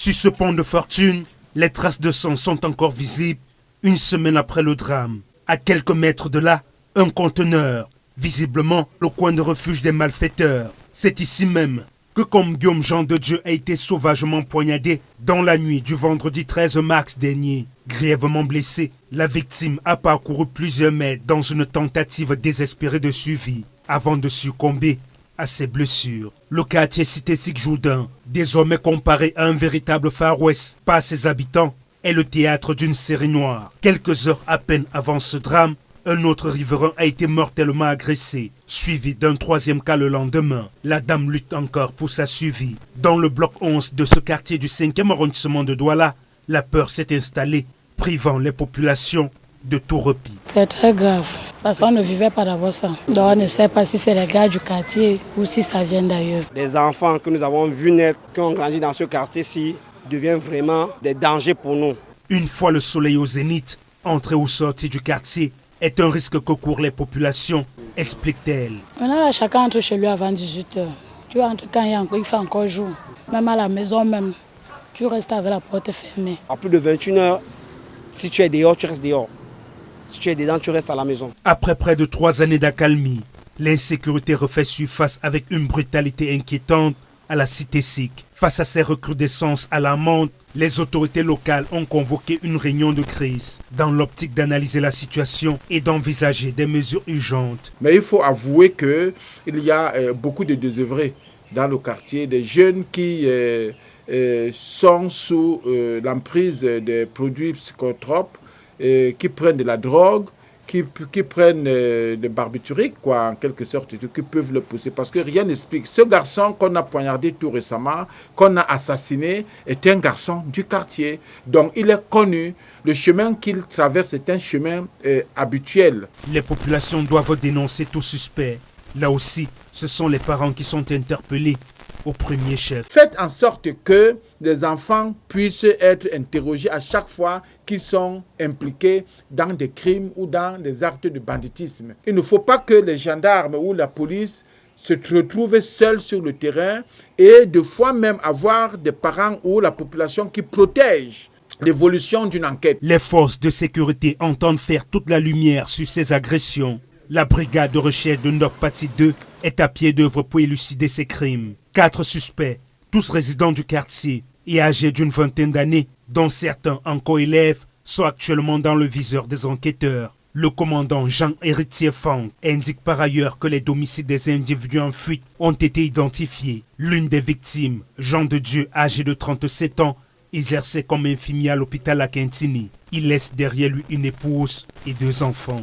Sur ce pont de fortune, les traces de sang sont encore visibles une semaine après le drame. À quelques mètres de là, un conteneur, visiblement le coin de refuge des malfaiteurs. C'est ici même que comme Guillaume Jean de Dieu a été sauvagement poignardé dans la nuit du vendredi 13 mars dernier. Grièvement blessé, la victime a parcouru plusieurs mètres dans une tentative désespérée de survie avant de succomber à ses blessures. Le quartier Cité-Sic Jourdain, désormais comparé à un véritable Far West par ses habitants, est le théâtre d'une série noire. Quelques heures à peine avant ce drame, un autre riverain a été mortellement agressé, suivi d'un troisième cas le lendemain. La dame lutte encore pour sa survie. Dans le bloc 11 de ce quartier du 5e arrondissement de Douala, la peur s'est installée, privant les populations de tout repos. C'est très grave, parce qu'on ne vivait pas d'avoir ça. Donc on ne sait pas si c'est les gars du quartier ou si ça vient d'ailleurs. Les enfants que nous avons vus naître, qui ont grandi dans ce quartier-ci, deviennent vraiment des dangers pour nous. Une fois le soleil au zénith, entrer ou sortir du quartier est un risque que courent les populations, explique-t-elle. Maintenant, là, chacun entre chez lui avant 18h. Tu entres quand il fait encore jour. Même à la maison, même, tu restes avec la porte fermée. À plus de 21h, si tu es dehors, tu restes dehors. Si tu es dedans, tu restes à la maison. Après près de 3 années d'accalmie, l'insécurité refait surface avec une brutalité inquiétante à la Cité-Sic. Face à ces recrudescences alarmantes, les autorités locales ont convoqué une réunion de crise dans l'optique d'analyser la situation et d'envisager des mesures urgentes. Mais il faut avouer qu'il y a beaucoup de désœuvrés dans le quartier, des jeunes qui sont sous l'emprise des produits psychotropes, qui prennent de la drogue, qui prennent des barbituriques, quoi, en quelque sorte, qui peuvent le pousser. Parce que rien n'explique. Ce garçon qu'on a poignardé tout récemment, qu'on a assassiné, est un garçon du quartier. Donc il est connu. Le chemin qu'il traverse est un chemin habituel. Les populations doivent dénoncer tout suspect. Là aussi, ce sont les parents qui sont interpellés au premier chef. Faites en sorte que les enfants puissent être interrogés à chaque fois qu'ils sont impliqués dans des crimes ou dans des actes de banditisme. Il ne faut pas que les gendarmes ou la police se retrouvent seuls sur le terrain et de fois même avoir des parents ou la population qui protègent l'évolution d'une enquête. Les forces de sécurité entendent faire toute la lumière sur ces agressions. La brigade de recherche de Nord-Pati 2 est à pied d'œuvre pour élucider ces crimes. 4 suspects, tous résidents du quartier et âgés d'une vingtaine d'années, dont certains encore élèves, sont actuellement dans le viseur des enquêteurs. Le commandant Jean-Héritier Fang indique par ailleurs que les domiciles des individus en fuite ont été identifiés. L'une des victimes, Jean de Dieu, âgé de 37 ans, exerçait comme infirmier à l'hôpital à Quintini. Il laisse derrière lui une épouse et 2 enfants.